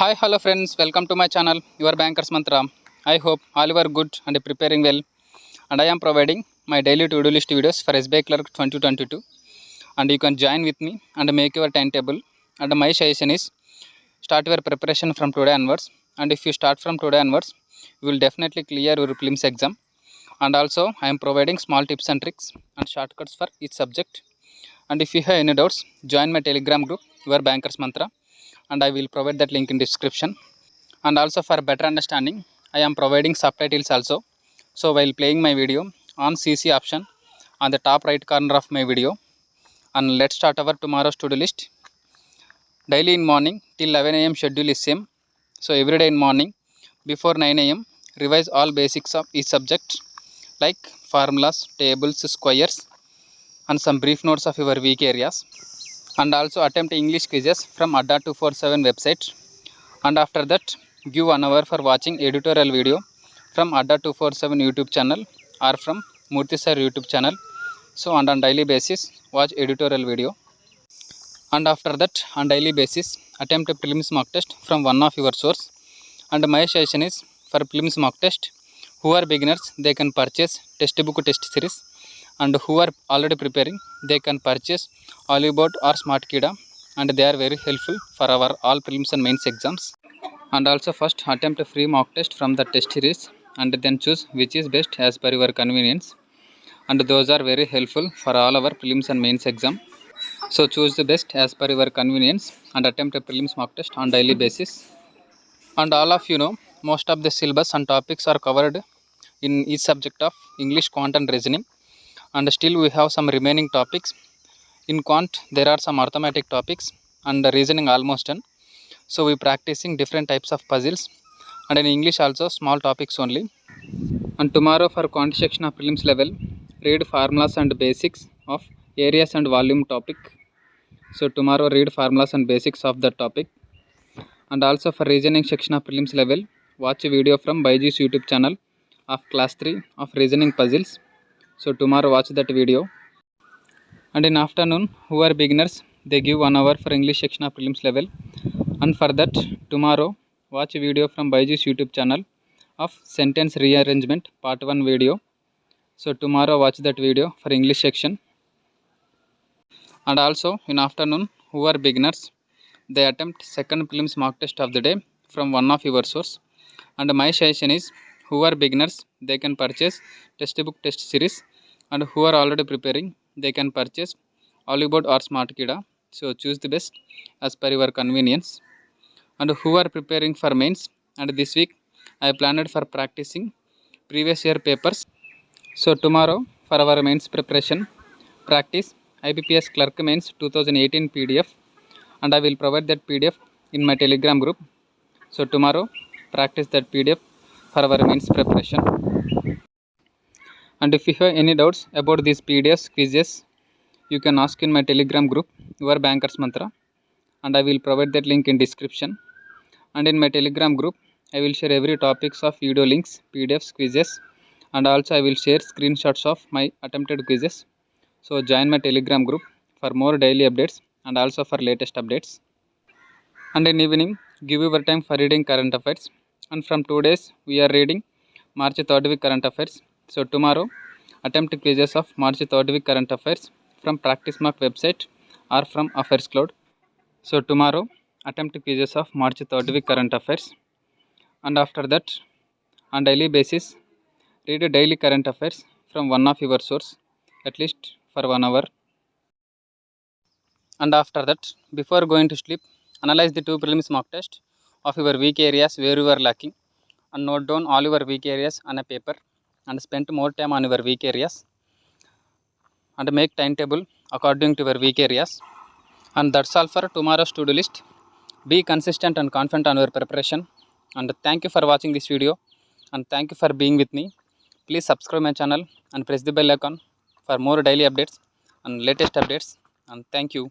Hi, hello friends, welcome to my channel, your Bankers Mantra. I hope all you are good and preparing well. And I am providing my daily to-do list videos for SBI Clerk 2022. And you can join with me and make your timetable. And my suggestion is start your preparation from today onwards. And if you start from today onwards, you will definitely clear your prelims exam. And also, I am providing small tips and tricks and shortcuts for each subject. And if you have any doubts, join my Telegram group, your Bankers Mantra. And I will provide that link in description. And also for better understanding, I am providing subtitles also. So while playing my video, on CC option on the top right corner of my video. And let's start our tomorrow's to-do list. Daily in morning till 11 am schedule is same. So every day in morning before 9 am revise all basics of each subject like formulas, tables, squares and some brief notes of your weak areas. And also attempt English quizzes from Adda 247 website. And after that give 1 hour for watching editorial video from Adda 247 YouTube channel or from Murthy sir YouTube channel. So and on daily basis watch editorial video. And after that on daily basis attempt a prelims mock test from one of your source. And my suggestion is for prelims mock test, who are beginners they can purchase textbook test series, and who are already preparing they can purchase Oliveboard or Smart Kida, and they are very helpful for our all prelims and mains exams. And also first attempt a free mock test from the test series and then choose which is best as per your convenience, and those are very helpful for all our prelims and mains exam. So choose the best as per your convenience and attempt a prelims mock test on daily basis. And all of you know most of the syllabus and topics are covered in each subject of English, Quant and Reasoning, and still we have some remaining topics. In Quant there are some arithmetic topics and Reasoning almost done. So we practicing different types of puzzles, and in English also small topics only. And tomorrow for Quant section of prelims level, read formulas and basics of areas and volume topic. So tomorrow read formulas and basics of the topic. And also for reasoning section of prelims level, watch a video from Byju's YouTube channel of class 3 of reasoning puzzles. So tomorrow watch that video. And in afternoon, who are beginners, they give 1 hour for English section of prelims level. And for that tomorrow watch a video from Byju's YouTube channel of sentence rearrangement part 1 video. So tomorrow watch that video for English section. And also in afternoon, who are beginners, they attempt second prelims mock test of the day from one of your source. And my suggestion is who are beginners they can purchase textbook test series, and who are already preparing they can purchase Oliveboard or Smart Kida. So choose the best as per your convenience. And who are preparing for mains, and this week I planned for practicing previous year papers. So tomorrow for our mains preparation, practice IBPS Clerk Mains 2018 PDF, and I will provide that PDF in my Telegram group. So tomorrow practice that PDF for our mains preparation. And if you have any doubts about these PDFs quizzes, you can ask in my Telegram group, your Bankers Mantra, and I will provide that link in description. And in my Telegram group I will share every topics of video links, PDFs, quizzes, and also I will share screenshots of my attempted quizzes. So join my Telegram group for more daily updates and also for latest updates. And in evening give your time for reading current affairs, and from 2 days we are reading March 3rd week current affairs. So tomorrow attempt quizzes of March 3rd week current affairs from Practice Mark website or from Affairs Cloud. So tomorrow attempt quizzes of March 3rd week current affairs. And after that on daily basis read a daily current affairs from one of your source at least for 1 hour. And after that before going to sleep, analyze the 2 prelims mock test of your weak areas where you are lacking, and note down all your weak areas on a paper and spend more time on your weak areas, and make timetable according to your weak areas. And that's all for tomorrow's to-do list. Be consistent and confident on your preparation. And thank you for watching this video, and thank you for being with me. Please subscribe my channel and press the bell icon for more daily updates and latest updates. And thank you.